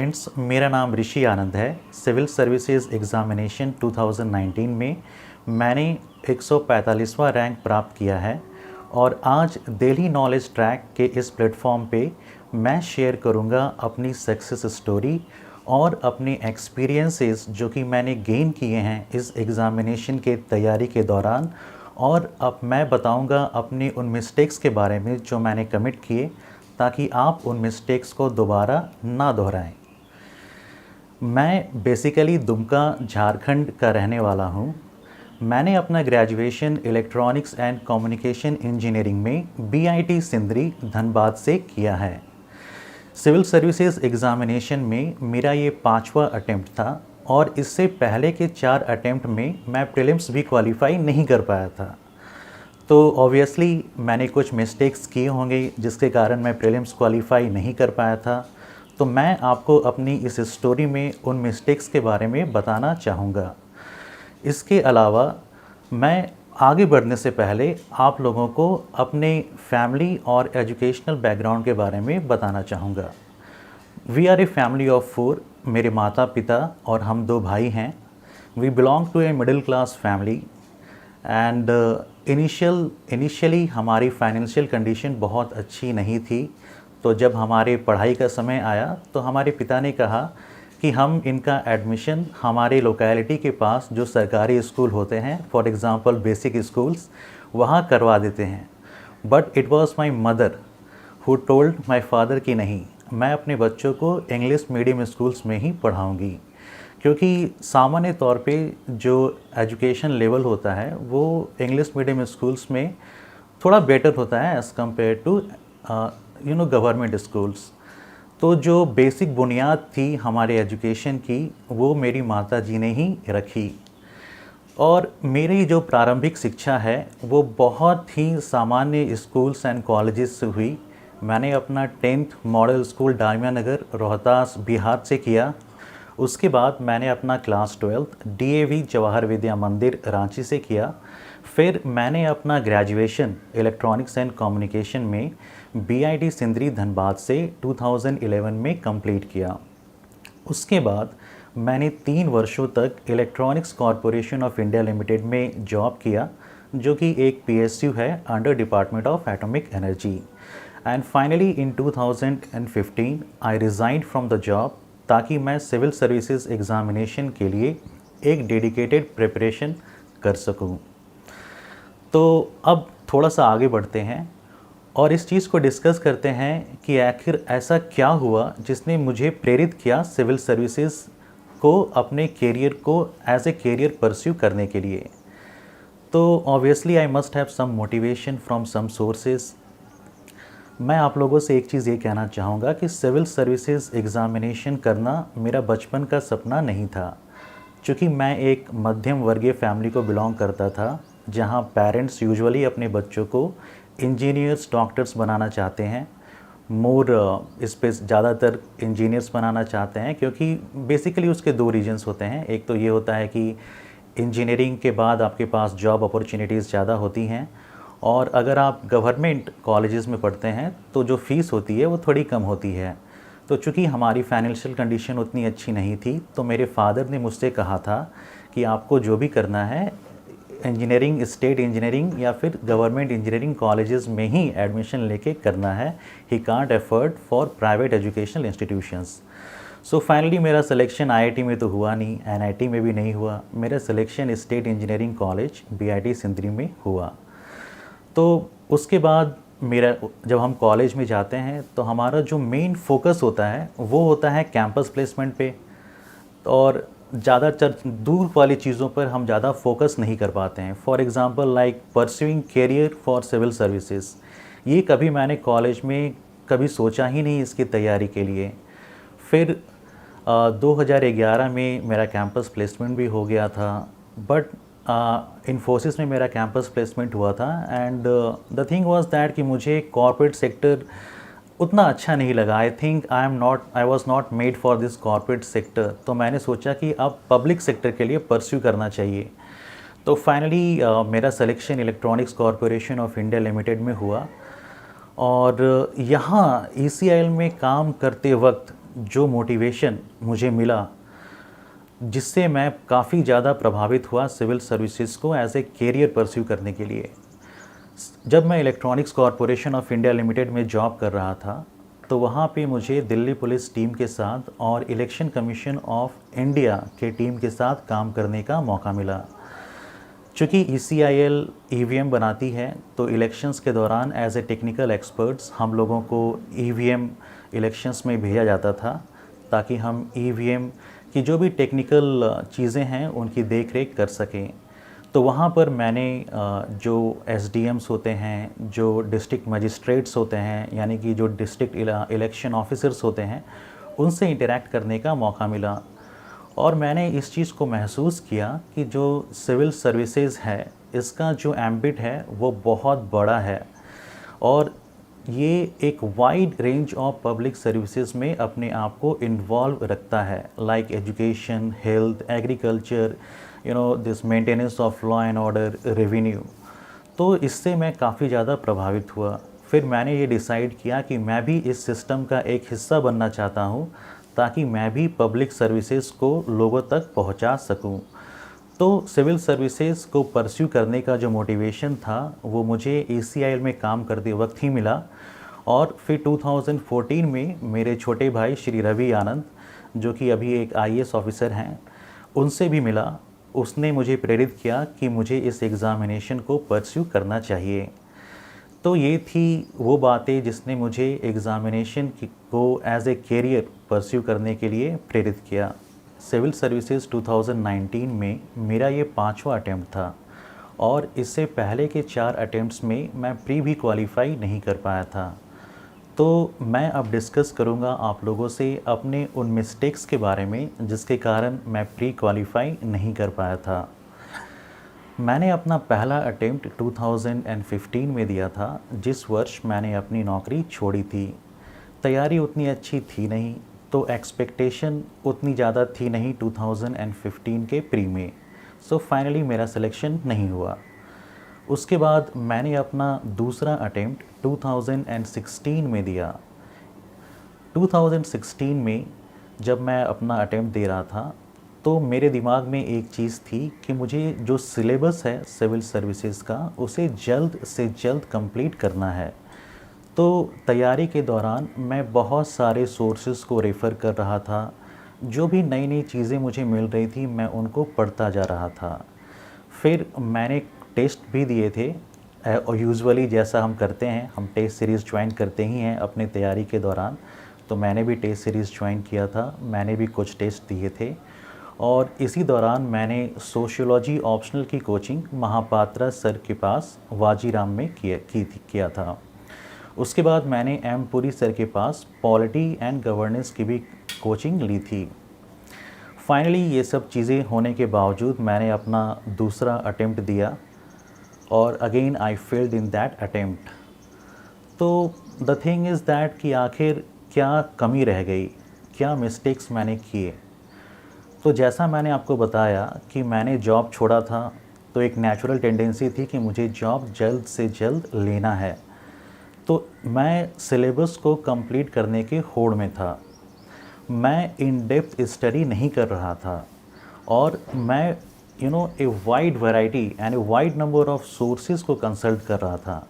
Friends, मेरा नाम ऋषि आनंद है। सिविल सर्विसेज एग्ज़ामिनेशन 2019 में मैंने 145वां रैंक प्राप्त किया है और आज डेली नॉलेज ट्रैक के इस प्लेटफॉर्म पे मैं शेयर करूंगा अपनी सक्सेस स्टोरी और अपने एक्सपीरियंसेस जो कि मैंने गेन किए हैं इस एग्ज़ामिनेशन के तैयारी के दौरान। और अब मैं बताऊंगा अपने उन मिस्टेक्स के बारे में जो मैंने कमिट किए, ताकि आप उन मिस्टेक्स को दोबारा ना दोहराएं। मैं बेसिकली दुमका झारखंड का रहने वाला हूं। मैंने अपना graduation electronics and communication engineering में बीआईटी सिंदरी धनबाद से किया है। सिविल सर्विसेज एग्ज़ामिनेशन में मेरा ये 5वां अटेम्प्ट था और इससे पहले के 4 अटेम्प्ट में मैं प्रीलिम्स भी क्वालिफाई नहीं कर पाया था। तो ऑब्वियसली मैंने कुछ मिस्टेक्स किए होंगे जिसके कारण मैं प्रीलिम्स क्वालिफाई नहीं कर पाया था। तो मैं आपको अपनी इस स्टोरी में उन मिस्टेक्स के बारे में बताना चाहूँगा। इसके अलावा मैं आगे बढ़ने से पहले आप लोगों को अपने फैमिली और एजुकेशनल बैकग्राउंड के बारे में बताना चाहूँगा। We are a family of 4। मेरे माता पिता और हम 2 भाई हैं। We belong to a middle class family and initially हमारी फाइनेंशियल कंडीशन बहुत अच्छी नहीं थी। तो जब हमारे पढ़ाई का समय आया तो हमारे पिता ने कहा कि हम इनका एडमिशन हमारे लोकेलिटी के पास जो सरकारी स्कूल होते हैं, फॉर एग्ज़ाम्पल बेसिक स्कूल्स, वहाँ करवा देते हैं। But it was my mother who told my father कि नहीं, मैं अपने बच्चों को इंग्लिश मीडियम स्कूल्स में ही पढ़ाऊँगी, क्योंकि सामान्य तौर पे जो एजुकेशन लेवल होता है वो इंग्लिश मीडियम स्कूल्स में थोड़ा बेटर होता है as compare to government schools. तो जो बेसिक बुनियाद थी हमारे एजुकेशन की वो मेरी माता जी ने ही रखी। और मेरी जो प्रारंभिक शिक्षा है वो बहुत ही सामान्य स्कूल्स एंड कॉलेजेस से हुई। मैंने अपना 10th मॉडल स्कूल डालमिया नगर रोहतास बिहार से किया। उसके बाद मैंने अपना क्लास 12th डीएवी जवाहर विद्या मंदिर रांची से किया। फिर मैंने अपना ग्रेजुएशन इलेक्ट्रॉनिक्स एंड कम्युनिकेशन में बीआईटी सिंदरी धनबाद से 2011 में कंप्लीट किया। उसके बाद मैंने 3 वर्षों तक electronics corporation of India limited में जॉब किया, जो कि एक पीएसयू है under department of atomic energy. And finally in 2015 I resigned from the job, ताकि मैं सिविल सर्विसेज एग्ज़ामिनेशन के लिए एक डेडिकेटेड प्रिपरेशन कर सकूं। तो अब थोड़ा सा आगे बढ़ते हैं और इस चीज़ को डिस्कस करते हैं कि आखिर ऐसा क्या हुआ जिसने मुझे प्रेरित किया सिविल सर्विसेज को अपने कैरियर को एज ए कैरियर परस्यू करने के लिए। तो obviously I must have some motivation from some sources. मैं आप लोगों से एक चीज़ ये कहना चाहूँगा कि सिविल सर्विसेज एग्ज़ामिनेशन करना मेरा बचपन का सपना नहीं था, क्योंकि मैं एक मध्यम वर्गीय फैमिली को बिलोंग करता था, जहाँ पेरेंट्स यूजुअली अपने बच्चों को इंजीनियर्स डॉक्टर्स बनाना चाहते हैं। इस पे ज़्यादातर इंजीनियर्स बनाना चाहते हैं, क्योंकि बेसिकली उसके 2 रीजंस होते हैं। एक तो ये होता है कि इंजीनियरिंग के बाद आपके पास जॉब अपॉर्चुनिटीज़ ज़्यादा होती हैं, और अगर आप गवर्नमेंट कॉलेजेस में पढ़ते हैं तो जो फ़ीस होती है वो थोड़ी कम होती है। तो चूँकि हमारी फाइनेंशियल कंडीशन उतनी अच्छी नहीं थी, तो मेरे फादर ने मुझसे कहा था कि आपको जो भी करना है इंजीनियरिंग, स्टेट इंजीनियरिंग या फिर गवर्नमेंट इंजीनियरिंग कॉलेजेस में ही एडमिशन लेके करना है। He can't afford for private educational institutions. So finally मेरा सिलेक्शन आईआईटी में तो हुआ नहीं, एनआईटी में भी नहीं हुआ। मेरा selection state engineering college BIT Sindri में हुआ। तो उसके बाद जब हम कॉलेज में जाते हैं तो हमारा जो मेन फोकस होता है वो होता है कैंपस प्लेसमेंट पे, और ज़्यादातर दूर वाली चीज़ों पर हम ज़्यादा फोकस नहीं कर पाते हैं। For example like pursuing career for civil services, ये कभी मैंने कॉलेज में कभी सोचा ही नहीं इसकी तैयारी के लिए। फिर 2011 में मेरा कैंपस प्लेसमेंट भी हो गया था, बट इन्फोसिस में मेरा कैंपस प्लेसमेंट हुआ था। And the thing was that कि मुझे कॉर्पोरेट सेक्टर उतना अच्छा नहीं लगा। आई was not made for this corporate sector. तो मैंने सोचा कि अब पब्लिक सेक्टर के लिए परस्यू करना चाहिए। तो फाइनली मेरा selection electronics corporation of India limited में हुआ। और यहाँ ईसीआईएल में काम करते वक्त जो मोटिवेशन मुझे मिला, जिससे मैं काफ़ी ज़्यादा प्रभावित हुआ सिविल सर्विसेज को एज ए कैरियर परस्यू करने के लिए। जब मैं electronics corporation of India limited में जॉब कर रहा था, तो वहाँ पे मुझे दिल्ली पुलिस टीम के साथ और इलेक्शन कमीशन ऑफ इंडिया के टीम के साथ काम करने का मौका मिला। चूँकि ECIL EVM बनाती है, तो इलेक्शंस के दौरान एज ए टेक्निकल एक्सपर्ट्स हम लोगों को EVM इलेक्शंस में भेजा जाता था, ताकि हम EVM की जो भी टेक्निकल चीज़ें हैं उनकी देख रेख कर सकें। तो वहाँ पर मैंने जो SDMs होते हैं, जो डिस्ट्रिक्ट मजिस्ट्रेट्स होते हैं, यानी कि जो डिस्ट्रिक्ट इलेक्शन ऑफिसर्स होते हैं, उनसे इंटरेक्ट करने का मौका मिला। और मैंने इस चीज़ को महसूस किया कि जो सिविल सर्विसेज है, इसका जो एम्बिट है वो बहुत बड़ा है और ये एक wide range of public services में अपने आप को इन्वॉल्व रखता है, like education, health, agriculture, this maintenance of law and order, revenue. तो इससे मैं काफ़ी ज़्यादा प्रभावित हुआ। फिर मैंने ये डिसाइड किया कि मैं भी इस सिस्टम का एक हिस्सा बनना चाहता हूँ, ताकि मैं भी पब्लिक सर्विसेज को लोगों तक पहुँचा सकूँ। तो सिविल सर्विसेज को परस्यू करने का जो मोटिवेशन था वो मुझे ECIL में काम करते वक्त ही मिला। और फिर 2014 में मेरे छोटे भाई श्री रवि आनंद, जो कि अभी एक IAS ऑफिसर हैं, उनसे भी मिला। उसने मुझे प्रेरित किया कि मुझे इस एग्ज़ामिनेशन को परस्यू करना चाहिए। तो ये थी वो बातें जिसने मुझे एग्ज़ामिनेशन को एज ए कैरियर परस्यू करने के लिए प्रेरित किया। सिविल सर्विसेज 2019 में मेरा ये 5वां अटैम्प्ट था और इससे पहले के 4 अटैम्प्ट्स में मैं प्री भी क्वालिफाई नहीं कर पाया था। तो मैं अब डिस्कस करूँगा आप लोगों से अपने उन मिस्टेक्स के बारे में जिसके कारण मैं प्री क्वालिफाई नहीं कर पाया था। मैंने अपना पहला अटेम्प्ट 2015 में दिया था, जिस वर्ष मैंने अपनी नौकरी छोड़ी थी। तैयारी उतनी अच्छी थी नहीं, तो एक्सपेक्टेशन उतनी ज़्यादा थी नहीं 2015 के प्री में। सो फाइनली मेरा सिलेक्शन नहीं हुआ। उसके बाद मैंने अपना दूसरा अटेम्प्ट 2016 में दिया। 2016 में जब मैं अपना अटेम्प्ट दे रहा था, तो मेरे दिमाग में एक चीज़ थी कि मुझे जो सिलेबस है सिविल सर्विसेज का, उसे जल्द से जल्द कंप्लीट करना है। तो तैयारी के दौरान मैं बहुत सारे सोर्सेज को रेफ़र कर रहा था। जो भी नई नई चीज़ें मुझे मिल रही थी, मैं उनको पढ़ता जा रहा था। फिर मैंने टेस्ट भी दिए थे, और यूजुअली जैसा हम करते हैं, हम टेस्ट सीरीज़ ज्वाइन करते ही हैं अपने तैयारी के दौरान। तो मैंने भी टेस्ट सीरीज़ ज्वाइन किया था, मैंने भी कुछ टेस्ट दिए थे। और इसी दौरान मैंने सोशियोलॉजी ऑप्शनल की कोचिंग महापात्रा सर के पास वाजीराम में किया था। उसके बाद मैंने M पुरी सर के पास पॉलिटी एंड गवर्नेंस की भी कोचिंग ली थी। फाइनली ये सब चीज़ें होने के बावजूद मैंने अपना दूसरा अटेम्प्ट दिया और again I failed in that attempt. तो द थिंग इज़ दैट कि आखिर क्या कमी रह गई, क्या मिस्टेक्स मैंने किए। तो जैसा मैंने आपको बताया कि मैंने जॉब छोड़ा था, तो एक नेचुरल टेंडेंसी थी कि मुझे जॉब जल्द से जल्द लेना है। तो मैं सिलेबस को कंप्लीट करने के होड़ में था। मैं इन डेप्थ स्टडी नहीं कर रहा था और मैं a wide variety and a wide number of sources को कंसल्ट कर रहा था।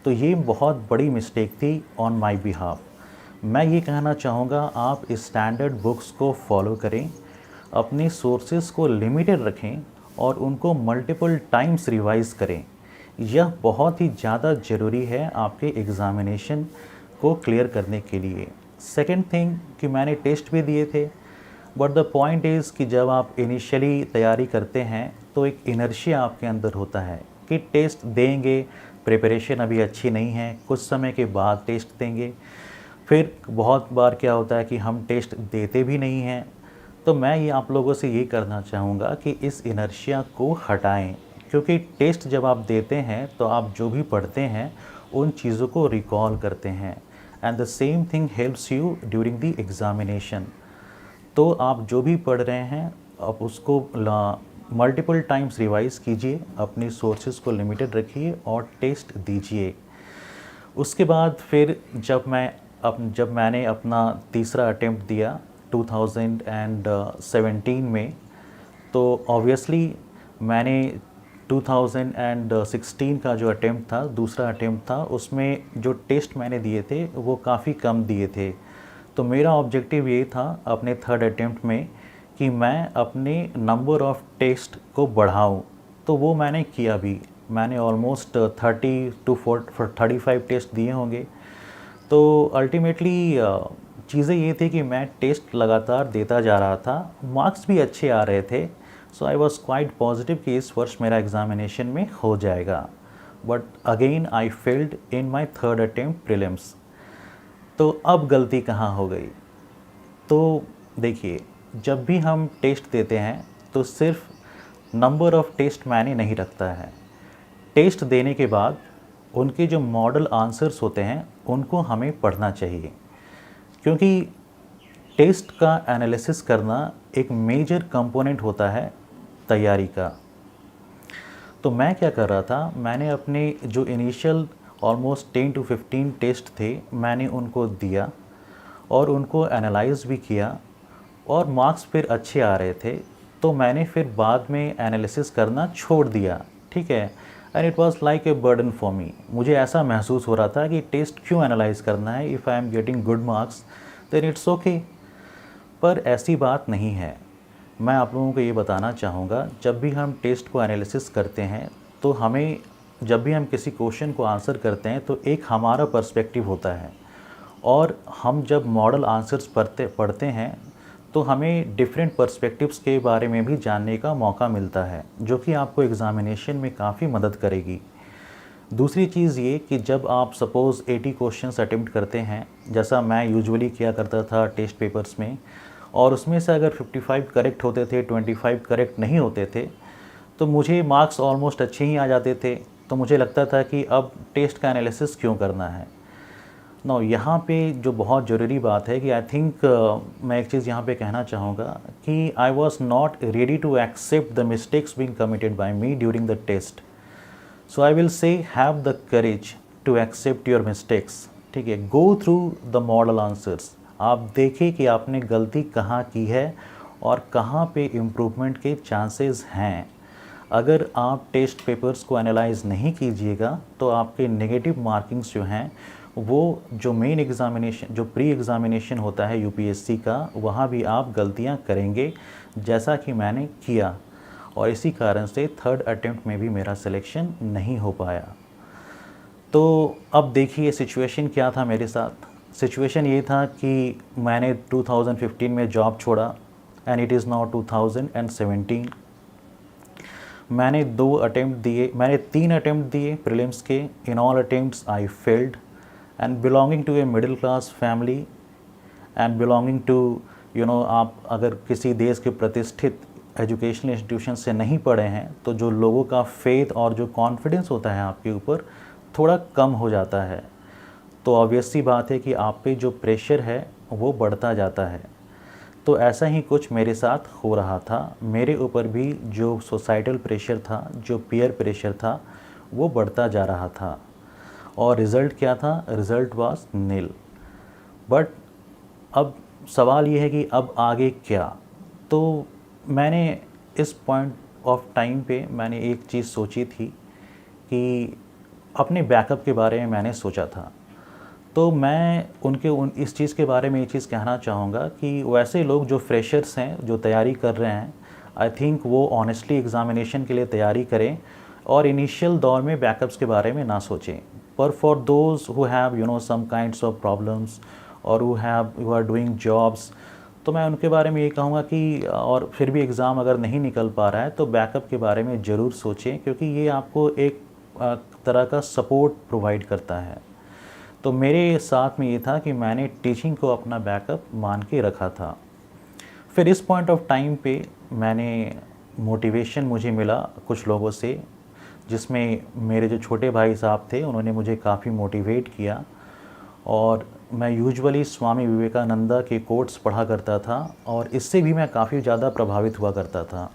तो ये बहुत बड़ी मिस्टेक थी ऑन माय बिहाफ। मैं ये कहना चाहूँगा, आप स्टैंडर्ड बुक्स को फॉलो करें, अपने सोर्सेज को लिमिटेड रखें और उनको मल्टीपल टाइम्स रिवाइज़ करें। यह बहुत ही ज़्यादा ज़रूरी है आपके एग्ज़ामिनेशन को क्लियर करने के लिए। सेकेंड थिंग कि मैंने टेस्ट भी दिए थे, बट द पॉइंट इज़ कि जब आप इनिशियली तैयारी करते हैं तो एक इनर्शिया आपके अंदर होता है कि टेस्ट देंगे, प्रिपरेशन अभी अच्छी नहीं है, कुछ समय के बाद टेस्ट देंगे। फिर बहुत बार क्या होता है कि हम टेस्ट देते भी नहीं हैं। तो मैं ये आप लोगों से ये करना चाहूँगा कि इस इनर्शिया को हटाएं, क्योंकि टेस्ट जब आप देते हैं तो आप जो भी पढ़ते हैं उन चीज़ों को रिकॉल करते हैं, and the same thing helps you during the examination. तो आप जो भी पढ़ रहे हैं आप उसको मल्टीपल टाइम्स रिवाइज़ कीजिए, अपनी सोर्सेज को लिमिटेड रखिए और टेस्ट दीजिए। उसके बाद फिर जब मैं अब जब मैंने अपना तीसरा अटेम्प्ट दिया 2017 में, तो ऑब्वियसली मैंने 2016 का जो अटेम्प्ट था, दूसरा अटेम्प्ट था, उसमें जो टेस्ट मैंने दिए थे वो काफ़ी कम दिए थे। तो मेरा ऑब्जेक्टिव ये था अपने थर्ड अटेम्प्ट में कि मैं अपने नंबर ऑफ़ टेस्ट को बढ़ाऊँ। तो वो मैंने किया भी। मैंने ऑलमोस्ट 30 टू 35 टेस्ट दिए होंगे। तो अल्टीमेटली चीज़ें ये थी कि मैं टेस्ट लगातार देता जा रहा था, मार्क्स भी अच्छे आ रहे थे। सो आई वॉज क्वाइट पॉजिटिव कि इस वर्ष मेरा एग्ज़ामिनेशन में हो जाएगा। But again I failed in my third attempt prelims. तो अब गलती कहाँ हो गई? तो देखिए, जब भी हम टेस्ट देते हैं तो सिर्फ नंबर ऑफ़ टेस्ट मायने नहीं रखता है। टेस्ट देने के बाद उनके जो मॉडल आंसर्स होते हैं उनको हमें पढ़ना चाहिए, क्योंकि टेस्ट का एनालिसिस करना एक मेजर कंपोनेंट होता है तैयारी का। तो मैं क्या कर रहा था, मैंने अपने जो इनिशियल ऑलमोस्ट 10 टू 15 टेस्ट थे, मैंने उनको दिया और उनको एनालाइज भी किया और मार्क्स फिर अच्छे आ रहे थे। तो मैंने फिर बाद में एनालिसिस करना छोड़ दिया, ठीक है। And it was like a burden for me. मुझे ऐसा महसूस हो रहा था कि टेस्ट क्यों एनालाइज करना है, if I am getting good marks then it's okay. पर ऐसी बात नहीं है। मैं आप लोगों को ये बताना चाहूँगा, जब भी हम टेस्ट को एनालिसिस करते हैं तो हमें, जब भी हम किसी क्वेश्चन को आंसर करते हैं तो एक हमारा पर्सपेक्टिव होता है, और हम जब मॉडल आंसर्स पढ़ते हैं तो हमें डिफरेंट पर्सपेक्टिव्स के बारे में भी जानने का मौका मिलता है, जो कि आपको एग्ज़ामिनेशन में काफ़ी मदद करेगी। दूसरी चीज़ ये कि जब आप सपोज़ 80 क्वेश्चंस अटेम्प्ट करते हैं, जैसा मैं यूजुअली किया करता था टेस्ट पेपर्स में, और उसमें से अगर 55 करेक्ट होते थे, 25 करेक्ट नहीं होते थे, तो मुझे मार्क्स ऑलमोस्ट अच्छे ही आ जाते थे। तो मुझे लगता था कि अब टेस्ट का एनालिसिस क्यों करना है। नो, यहाँ पे जो बहुत ज़रूरी बात है कि आई थिंक मैं एक चीज़ यहाँ पे कहना चाहूँगा कि I was not ready to accept the mistakes being committed by me during the test. So I will say have the courage to accept your mistakes, ठीक है। Go through the model answers, आप देखें कि आपने गलती कहाँ की है और कहाँ पे इम्प्रूवमेंट के चांसेस हैं। अगर आप टेस्ट पेपर्स को एनालाइज नहीं कीजिएगा तो आपके नेगेटिव मार्किंग्स जो हैं, वो जो मेन एग्ज़ामिनेशन, जो प्री एग्ज़ामिनेशन होता है यूपीएससी का, वहाँ भी आप गलतियाँ करेंगे, जैसा कि मैंने किया। और इसी कारण से थर्ड अटेम्प्ट में भी मेरा सिलेक्शन नहीं हो पाया। तो अब देखिए सिचुएशन क्या था मेरे साथ। सिचुएशन ये था कि मैंने 2015 में जॉब छोड़ा एंड इट इज़ नाउ 2017। मैंने 3 अटेम्प्ट दिए प्रीलिम्स के। In all attempts I failed, and belonging to a middle class family and belonging to आप अगर किसी देश के प्रतिष्ठित एजुकेशनल इंस्टीट्यूशन से नहीं पढ़े हैं तो जो लोगों का फेथ और जो कॉन्फिडेंस होता है आपके ऊपर थोड़ा कम हो जाता है। तो ऑब्वियस सी बात है कि आप पे जो प्रेशर है वो बढ़ता जाता है। तो ऐसा ही कुछ मेरे साथ हो रहा था। मेरे ऊपर भी जो सोसाइटल प्रेशर था, जो पीयर प्रेशर था, वो बढ़ता जा रहा था। और रिज़ल्ट क्या था? Result was nil. बट अब सवाल ये है कि अब आगे क्या? तो मैंने इस पॉइंट ऑफ टाइम पे मैंने एक चीज़ सोची थी कि अपने बैकअप के बारे में मैंने सोचा था। तो मैं इस चीज़ के बारे में ये चीज़ कहना चाहूँगा कि वैसे लोग जो फ्रेशर्स हैं, जो तैयारी कर रहे हैं, आई थिंक वो ऑनेस्टली एग्ज़ामिनेशन के लिए तैयारी करें और इनिशियल दौर में बैकअप्स के बारे में ना सोचें। पर for those who have some kinds of problems और हु आर डूइंग जॉब्स, तो मैं उनके बारे में ये कहूँगा कि और फिर भी एग्ज़ाम अगर नहीं निकल पा रहा है तो बैकअप के बारे में ज़रूर सोचें, क्योंकि ये आपको एक तरह का सपोर्ट प्रोवाइड करता है। तो मेरे साथ में ये था कि मैंने टीचिंग को अपना बैकअप मान के रखा था। फिर इस पॉइंट ऑफ टाइम पे मैंने मोटिवेशन मुझे मिला कुछ लोगों से, जिसमें मेरे जो छोटे भाई साहब थे उन्होंने मुझे काफ़ी मोटिवेट किया। और मैं यूजुअली स्वामी विवेकानंदा के कोट्स पढ़ा करता था और इससे भी मैं काफ़ी ज़्यादा प्रभावित हुआ करता था।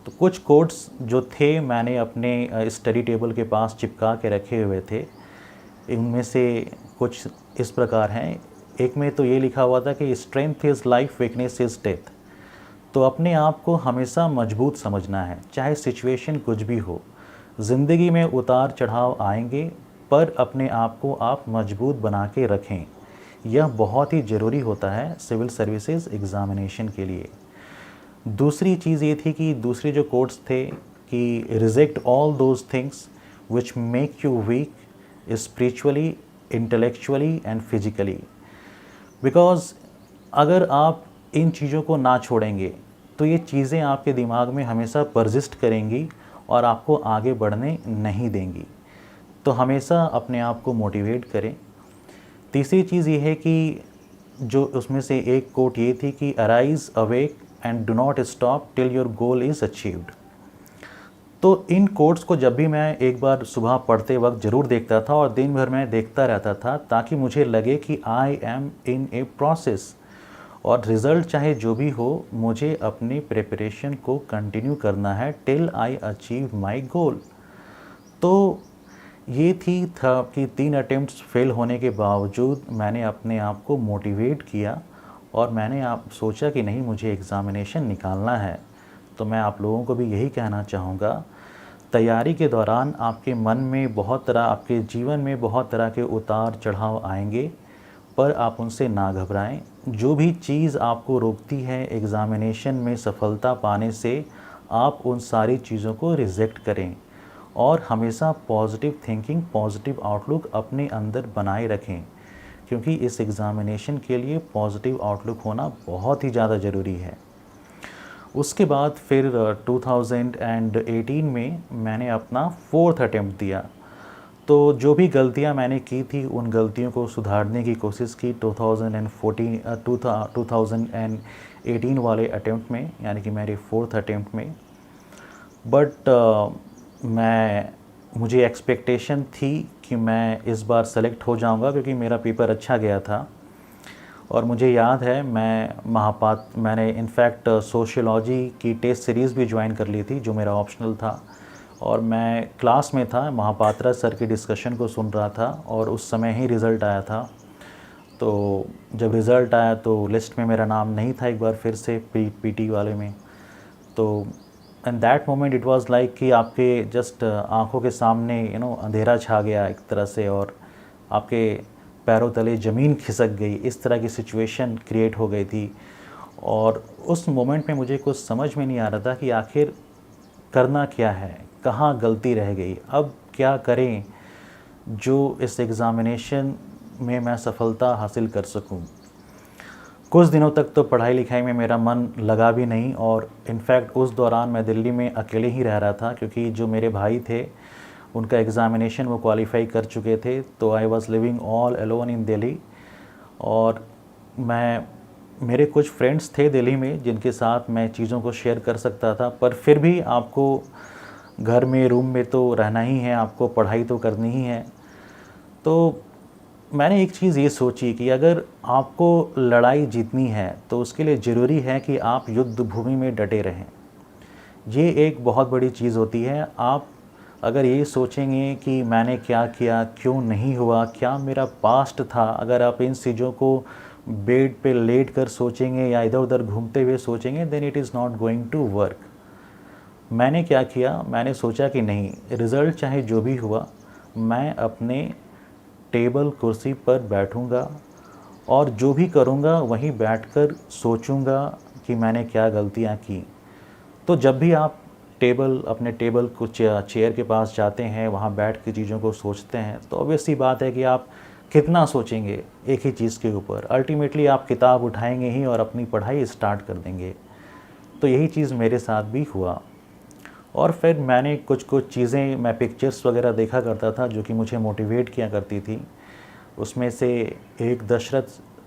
तो कुछ कोट्स जो थे मैंने अपने स्टडी टेबल के पास चिपका के रखे हुए थे। इनमें से कुछ इस प्रकार हैं। एक में तो ये लिखा हुआ था कि strength is life, weakness is death. तो अपने आप को हमेशा मजबूत समझना है, चाहे सिचुएशन कुछ भी हो। ज़िंदगी में उतार चढ़ाव आएंगे, पर अपने आप को आप मजबूत बना के रखें। यह बहुत ही ज़रूरी होता है सिविल सर्विसेज एग्ज़ामिनेशन के लिए। दूसरी चीज़ ये थी कि दूसरे जो कोट्स थे कि reject all those things which make you weak spiritually, intellectually and physically. Because अगर आप इन चीज़ों को ना छोड़ेंगे तो ये चीज़ें आपके दिमाग में हमेशा परसिस्ट करेंगी और आपको आगे बढ़ने नहीं देंगी। तो हमेशा अपने आप को मोटिवेट करें। तीसरी चीज़ ये है कि जो उसमें से एक कोट ये थी कि arise awake and do not stop till your goal is achieved. तो इन कोट्स को जब भी मैं एक बार सुबह पढ़ते वक्त ज़रूर देखता था और दिन भर मैं देखता रहता था, ताकि मुझे लगे कि I am in a process, और रिज़ल्ट चाहे जो भी हो, मुझे अपनी प्रिपरेशन को कंटिन्यू करना है टिल आई अचीव माई गोल। तो ये था कि 3 अटेम्प्ट्स फेल होने के बावजूद मैंने अपने आप को मोटिवेट किया और मैंने सोचा कि नहीं, मुझे एग्ज़ामिनेशन निकालना है। तो मैं आप लोगों को भी यही कहना चाहूँगा, तैयारी के दौरान आपके मन में आपके जीवन में बहुत तरह के उतार चढ़ाव आएंगे, पर आप उनसे ना घबराएं। जो भी चीज़ आपको रोकती है एग्ज़ामिनेशन में सफलता पाने से, आप उन सारी चीज़ों को रिजेक्ट करें और हमेशा पॉजिटिव थिंकिंग, पॉजिटिव आउटलुक अपने अंदर बनाए रखें, क्योंकि इस एग्ज़ामिनेशन के लिए पॉजिटिव आउटलुक होना बहुत ही ज़्यादा ज़रूरी है। उसके बाद फिर 2018 में मैंने अपना 4th अटेम्प्ट दिया। तो जो भी गलतियां मैंने की थी, उन गलतियों को सुधारने की कोशिश की 2018 वाले अटेम्प्ट में, यानी कि मेरे 4th अटेम्प्ट में। बट मुझे एक्सपेक्टेशन थी कि मैं इस बार सेलेक्ट हो जाऊंगा, क्योंकि मेरा पेपर अच्छा गया था। और मुझे याद है मैंने इनफैक्ट सोशियोलॉजी की टेस्ट सीरीज़ भी ज्वाइन कर ली थी, जो मेरा ऑप्शनल था। और मैं क्लास में था, महापात्रा सर की डिस्कशन को सुन रहा था, और उस समय ही रिज़ल्ट आया था। तो जब रिज़ल्ट आया तो लिस्ट में मेरा नाम नहीं था, एक बार फिर से पीटी वाले में। तो and that moment it was like कि आपके जस्ट आंखों के सामने अंधेरा छा गया एक तरह से, और आपके पैरों तले ज़मीन खिसक गई, इस तरह की सिचुएशन क्रिएट हो गई थी। और उस मोमेंट में मुझे कुछ समझ में नहीं आ रहा था कि आखिर करना क्या है, कहाँ गलती रह गई, अब क्या करें जो इस एग्ज़ामिनेशन में मैं सफलता हासिल कर सकूं। कुछ दिनों तक तो पढ़ाई लिखाई में मेरा मन लगा भी नहीं, और इनफैक्ट उस दौरान मैं दिल्ली में अकेले ही रह रहा था, क्योंकि जो मेरे भाई थे उनका एग्ज़ामिनेशन वो क्वालिफ़ाई कर चुके थे। तो I was living all alone in Delhi. और मेरे कुछ फ्रेंड्स थे दिल्ली में जिनके साथ मैं चीज़ों को शेयर कर सकता था, पर फिर भी आपको घर में, रूम में तो रहना ही है, आपको पढ़ाई तो करनी ही है। तो मैंने एक चीज़ ये सोची कि अगर आपको लड़ाई जीतनी है तो उसके लिए ज़रूरी है कि आप युद्ध भूमि में डटे रहें। ये एक बहुत बड़ी चीज़ होती है। आप अगर ये सोचेंगे कि मैंने क्या किया, क्यों नहीं हुआ, क्या मेरा पास्ट था, अगर आप इन चीज़ों को बेड पे लेट कर सोचेंगे या इधर उधर घूमते हुए सोचेंगे, then it is not going to work. मैंने क्या किया, मैंने सोचा कि नहीं, रिज़ल्ट चाहे जो भी हुआ, मैं अपने टेबल कुर्सी पर बैठूंगा और जो भी करूंगा वहीं बैठकर सोचूंगा कि मैंने क्या गलतियां की। तो जब भी आप अपने टेबल को चेयर के पास जाते हैं, वहां बैठ के चीज़ों को सोचते हैं, तो ऑब्वियस सी बात है कि आप कितना सोचेंगे एक ही चीज़ के ऊपर। अल्टीमेटली आप किताब उठाएंगे ही और अपनी पढ़ाई स्टार्ट कर देंगे। तो यही चीज़ मेरे साथ भी हुआ। और फिर मैंने कुछ चीज़ें, मैं पिक्चर्स वगैरह देखा करता था जो कि मुझे मोटिवेट किया करती थी। उसमें से एक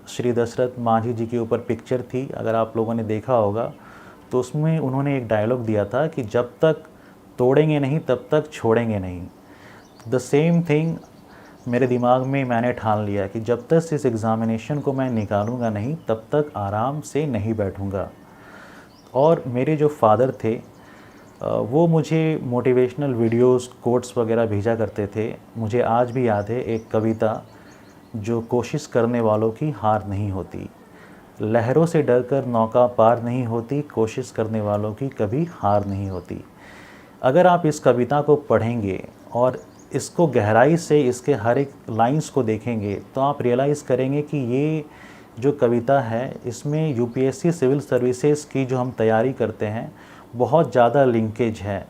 श्री दशरथ मांझी जी के ऊपर पिक्चर थी, अगर आप लोगों ने देखा होगा। तो उसमें उन्होंने एक डायलॉग दिया था कि जब तक तोड़ेंगे नहीं तब तक छोड़ेंगे नहीं। द सेम थिंग मेरे दिमाग में मैंने ठान लिया कि जब तक इस एग्ज़ामिनेशन को मैं निकालूंगा नहीं, तब तक आराम से नहीं बैठूंगा। और मेरे जो फादर थे वो मुझे मोटिवेशनल वीडियोस, कोट्स वगैरह भेजा करते थे। मुझे आज भी याद है एक कविता जो कोशिश करने वालों की हार नहीं होती। लहरों से डरकर नौका पार नहीं होती, कोशिश करने वालों की कभी हार नहीं होती। अगर आप इस कविता को पढ़ेंगे और इसको गहराई से इसके हर एक लाइंस को देखेंगे तो आप रियलाइज़ करेंगे कि ये जो कविता है इसमें यूपीएससी सिविल सर्विसेज की जो हम तैयारी करते हैं बहुत ज़्यादा लिंकेज है।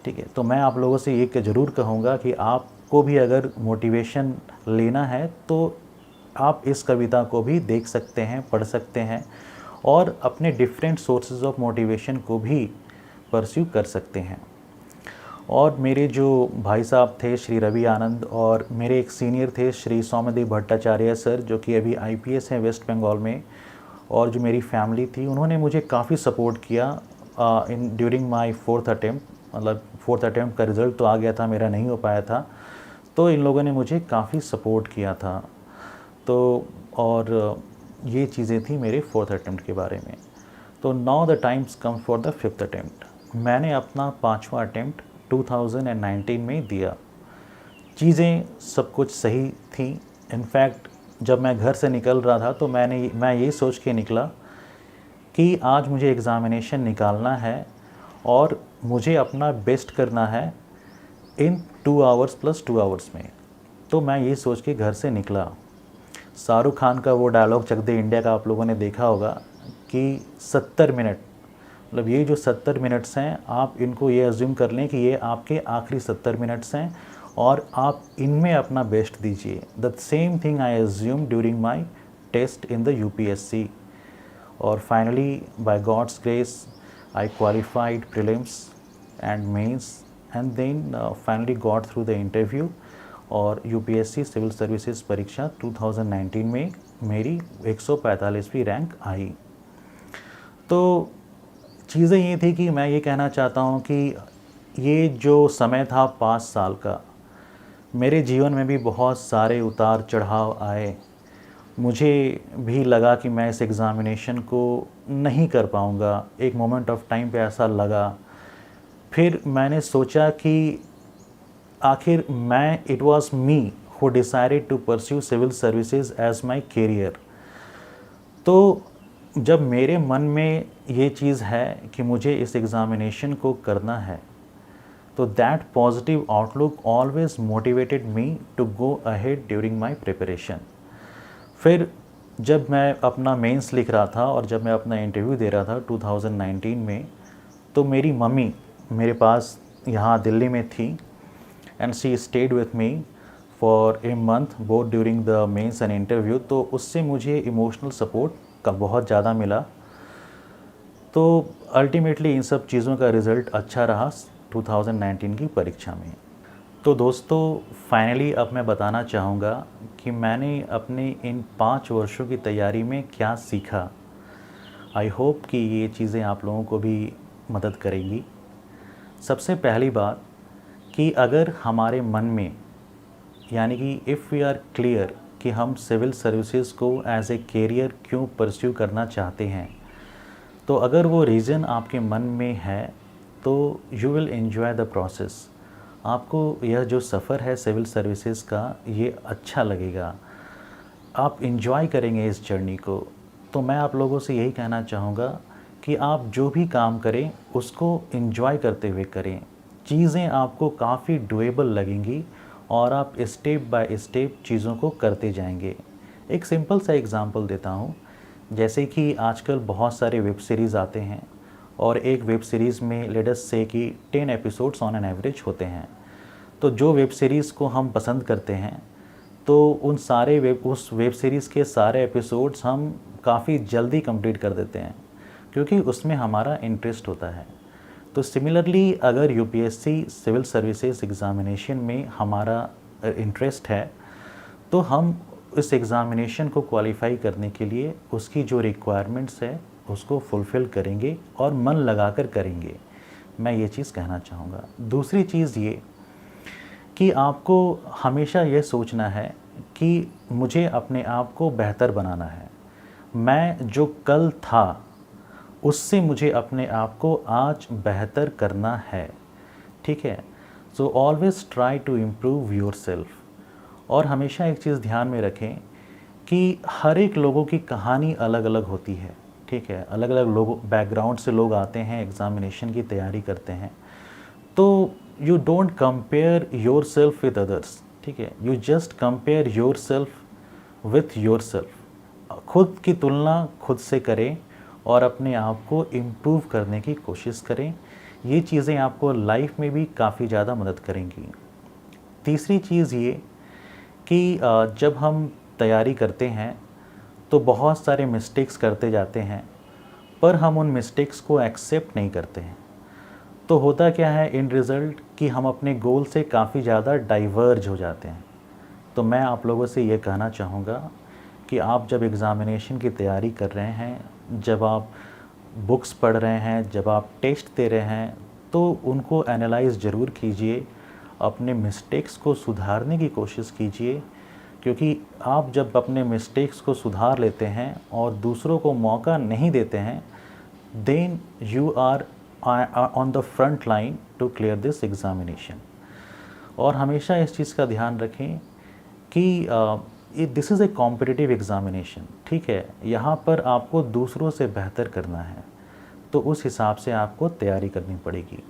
ठीक है, तो मैं आप लोगों से ये ज़रूर कहूँगा कि आपको भी अगर मोटिवेशन लेना है तो आप इस कविता को भी देख सकते हैं, पढ़ सकते हैं और अपने डिफरेंट सोर्सेज ऑफ मोटिवेशन को भी परस्यू कर सकते हैं। और मेरे जो भाई साहब थे श्री रवि आनंद और मेरे एक सीनियर थे श्री सौम्यदेव भट्टाचार्य सर, जो कि अभी आईपीएस हैं वेस्ट बंगाल में, और जो मेरी फैमिली थी उन्होंने मुझे काफ़ी सपोर्ट किया in during my fourth attempt. मतलब फोर्थ अटेम्प्ट का रिज़ल्ट तो आ गया था, मेरा नहीं हो पाया था, तो इन लोगों ने मुझे काफ़ी सपोर्ट किया था। तो और ये चीज़ें थी मेरे फोर्थ अटेम्प्ट के बारे में। तो now the times come for the fifth attempt. मैंने अपना पाँचवा अटेम्प्ट 2019 में दिया। चीज़ें सब कुछ सही थी। इनफैक्ट जब मैं घर से निकल रहा था तो मैं ये सोच के निकला कि आज मुझे एग्ज़ामिनेशन निकालना है और मुझे अपना बेस्ट करना है इन 2 आवर्स प्लस 2 आवर्स में। तो मैं ये सोच के घर से निकला। शाहरुख खान का वो डायलॉग चक दे इंडिया का आप लोगों ने देखा होगा कि 70 मिनट, मतलब ये जो 70 मिनट्स हैं आप इनको ये अज्यूम कर लें कि ये आपके आखिरी 70 मिनट्स हैं और आप इनमें अपना बेस्ट दीजिए। The same thing I assume during my test in the UPSC. और finally by God's grace I qualified prelims and mains and then finally got through the interview और यूपीएससी सिविल सर्विसेज परीक्षा 2019 में मेरी 145वीं rank आई। तो चीज़ें ये थी कि मैं ये कहना चाहता हूँ कि ये जो समय था 5 साल का, मेरे जीवन में भी बहुत सारे उतार चढ़ाव आए। मुझे भी लगा कि मैं इस एग्ज़ामिनेशन को नहीं कर पाऊँगा, एक मोमेंट ऑफ टाइम पे ऐसा लगा। फिर मैंने सोचा कि आखिर it was me who decided to pursue civil services as my career. तो जब मेरे मन में ये चीज़ है कि मुझे इस एग्ज़ामिनेशन को करना है, तो that positive outlook always motivated me to go ahead during my preparation. फिर जब मैं अपना मेंस लिख रहा था और जब मैं अपना इंटरव्यू दे रहा था 2019 में, तो मेरी मम्मी मेरे पास यहाँ दिल्ली में थी and she stayed with me for a month both during the mains and interview. तो उससे मुझे इमोशनल सपोर्ट का बहुत ज़्यादा मिला। तो अल्टीमेटली इन सब चीज़ों का रिज़ल्ट अच्छा रहा 2019 की परीक्षा में। तो दोस्तों फाइनली अब मैं बताना चाहूँगा कि मैंने अपने इन 5 वर्षों की तैयारी में क्या सीखा। आई होप कि ये चीज़ें आप लोगों को भी मदद करेंगी। सबसे पहली बात कि अगर हमारे मन में, यानी कि इफ़ वी आर क्लियर कि हम सिविल सर्विसेज को एज ए कैरियर क्यों परस्यू करना चाहते हैं, तो अगर वो रीज़न आपके मन में है तो you will enjoy the process. आपको यह जो सफ़र है सिविल सर्विसेज का ये अच्छा लगेगा, आप एंजॉय करेंगे इस जर्नी को। तो मैं आप लोगों से यही कहना चाहूँगा कि आप जो भी काम करें उसको एंजॉय करते हुए करें। चीज़ें आपको काफ़ी डुएबल लगेंगी और आप स्टेप बाय स्टेप चीज़ों को करते जाएंगे। एक सिंपल सा एग्ज़ाम्पल देता हूँ। जैसे कि आजकल बहुत सारे वेब सीरीज़ आते हैं और एक वेब सीरीज़ में लेट अस से कि 10 एपिसोड्स ऑन एन एवरेज होते हैं। तो जो वेब सीरीज़ को हम पसंद करते हैं तो उस वेब सीरीज़ के सारे एपिसोड्स हम काफ़ी जल्दी कंप्लीट कर देते हैं क्योंकि उसमें हमारा इंटरेस्ट होता है। तो सिमिलरली अगर यूपीएससी सिविल सर्विसेज एग्ज़ामिनेशन में हमारा इंटरेस्ट है तो हम इस एग्ज़ामिनेशन को क्वालिफाई करने के लिए उसकी जो रिक्वायरमेंट्स है उसको फुलफ़िल करेंगे और मन लगाकर करेंगे। मैं ये चीज़ कहना चाहूँगा। दूसरी चीज़ ये कि आपको हमेशा ये सोचना है कि मुझे अपने आप को बेहतर बनाना है। मैं जो कल था उससे मुझे अपने आप को आज बेहतर करना है। ठीक है, so always try to improve yourself. और हमेशा एक चीज़ ध्यान में रखें कि हर एक लोगों की कहानी अलग अलग होती है, ठीक है। अलग अलग लोगों बैकग्राउंड से लोग आते हैं, एग्ज़ामिनेशन की तैयारी करते हैं। तो you don't compare your self with others, ठीक है। You just compare your self with your self. खुद की तुलना खुद से करें और अपने आप को इम्प्रूव करने की कोशिश करें। ये चीज़ें आपको लाइफ में भी काफ़ी ज़्यादा मदद करेंगी। तीसरी चीज़ ये कि जब हम तैयारी करते हैं तो बहुत सारे मिस्टेक्स करते जाते हैं, पर हम उन मिस्टेक्स को एक्सेप्ट नहीं करते हैं। तो होता क्या है इन रिज़ल्ट कि हम अपने गोल से काफ़ी ज़्यादा डाइवर्ज हो जाते हैं। तो मैं आप लोगों से ये कहना चाहूँगा कि आप जब एग्ज़ामिनेशन की तैयारी कर रहे हैं, जब आप बुक्स पढ़ रहे हैं, जब आप टेस्ट दे रहे हैं, तो उनको एनालाइज़ ज़रूर कीजिए, अपने मिस्टेक्स को सुधारने की कोशिश कीजिए। क्योंकि आप जब अपने मिस्टेक्स को सुधार लेते हैं और दूसरों को मौका नहीं देते हैं, then you are on the front line to clear this examination. और हमेशा इस चीज़ का ध्यान रखें कि this is a competitive examination, ठीक है। यहाँ पर आपको दूसरों से बेहतर करना है, तो उस हिसाब से आपको तैयारी करनी पड़ेगी।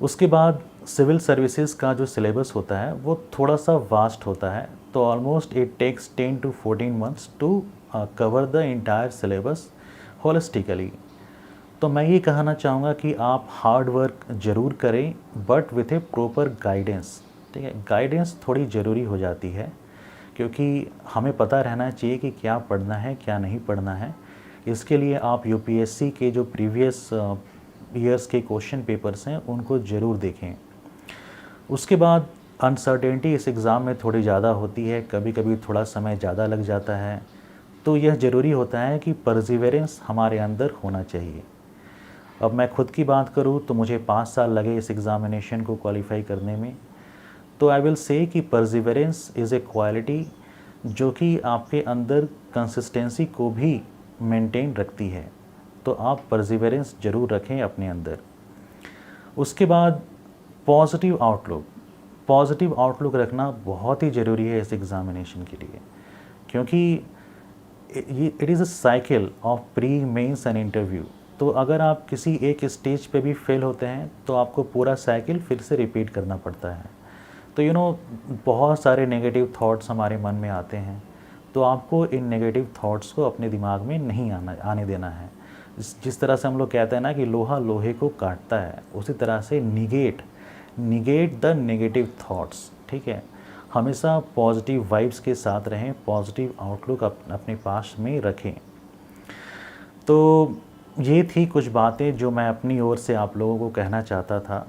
उसके बाद सिविल सर्विसेज का जो सिलेबस होता है वो थोड़ा सा वास्ट होता है, तो almost it takes 10 to 14 months to cover the entire syllabus holistically. तो मैं ये कहना चाहूँगा कि आप हार्ड वर्क ज़रूर करें, but with A proper guidance, ठीक है। गाइडेंस थोड़ी ज़रूरी हो जाती है, क्योंकि हमें पता रहना चाहिए कि क्या पढ़ना है क्या नहीं पढ़ना है। इसके लिए आप यूपीएससी के जो प्रीवियस ईयर्स के क्वेश्चन पेपर्स हैं उनको ज़रूर देखें। उसके बाद अनसर्टेनिटी इस एग्ज़ाम में थोड़ी ज़्यादा होती है, कभी कभी थोड़ा समय ज़्यादा लग जाता है, तो यह ज़रूरी होता है कि परसिवरेंस हमारे अंदर होना चाहिए। अब मैं खुद की बात करूँ तो मुझे 5 साल लगे इस एग्ज़ामिनेशन को क्वालिफाई करने में। तो आई विल से कि परसिवरेंस इज़ ए क्वालिटी जो कि आपके अंदर कंसिस्टेंसी को भी मेंटेन रखती है, तो आप परसिवरेंस ज़रूर रखें अपने अंदर। उसके बाद पॉजिटिव आउटलुक रखना बहुत ही ज़रूरी है इस एग्ज़ामिनेशन के लिए, क्योंकि it is a cycle of pre mains and interview. तो अगर आप किसी एक स्टेज पे भी फेल होते हैं तो आपको पूरा साइकिल फिर से रिपीट करना पड़ता है। तो बहुत सारे नेगेटिव थॉट्स हमारे मन में आते हैं, तो आपको इन नेगेटिव थॉट्स को अपने दिमाग में नहीं आने देना है। जिस तरह से हम लोग कहते हैं ना कि लोहा लोहे को काटता है, उसी तरह से निगेट द नेगेटिव थॉट्स, ठीक है। हमेशा पॉजिटिव वाइब्स के साथ रहें, पॉजिटिव आउटलुक अपने पास में रखें। तो ये थी कुछ बातें जो मैं अपनी ओर से आप लोगों को कहना चाहता था।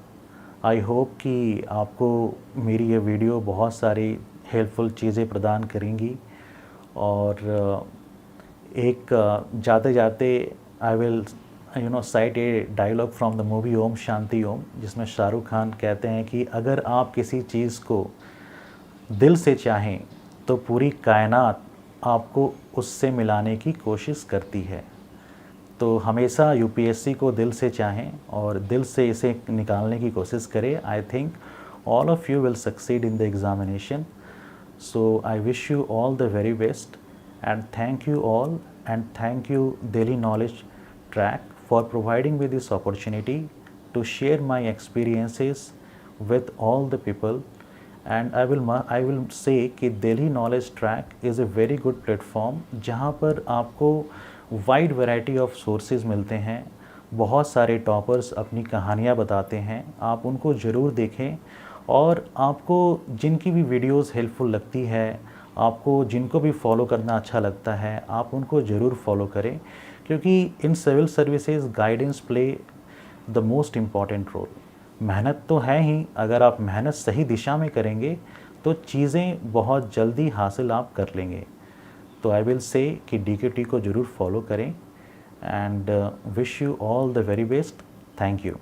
आई होप कि आपको मेरी ये वीडियो बहुत सारी हेल्पफुल चीज़ें प्रदान करेंगी। और एक जाते जाते I will cite a dialogue from the movie Om Shanti Om, जिसमें शाहरुख खान कहते हैं कि अगर आप किसी चीज़ को दिल से चाहें तो पूरी कायनात आपको उससे मिलाने की कोशिश करती है। तो हमेशा यूपीएससी को दिल से चाहें और दिल से इसे निकालने की कोशिश करें। I think all of you will succeed in the examination. So I wish you all the very best, and thank you all, and thank you Daily Knowledge Track for providing me this opportunity to share my experiences with all the people. And I will say कि Daily Knowledge Track is a very good platform जहाँ पर आपको wide variety of sources मिलते हैं। बहुत सारे toppers अपनी कहानियाँ बताते हैं, आप उनको ज़रूर देखें। और आपको जिनकी भी वीडियोस हेल्पफुल लगती है, आपको जिनको भी फॉलो करना अच्छा लगता है, आप उनको ज़रूर फॉलो करें, क्योंकि in civil services guidance play the most important role. मेहनत तो है ही, अगर आप मेहनत सही दिशा में करेंगे तो चीज़ें बहुत जल्दी हासिल आप कर लेंगे। तो आई विल से कि DKT को ज़रूर फॉलो करें, and wish you all the very best. Thank you.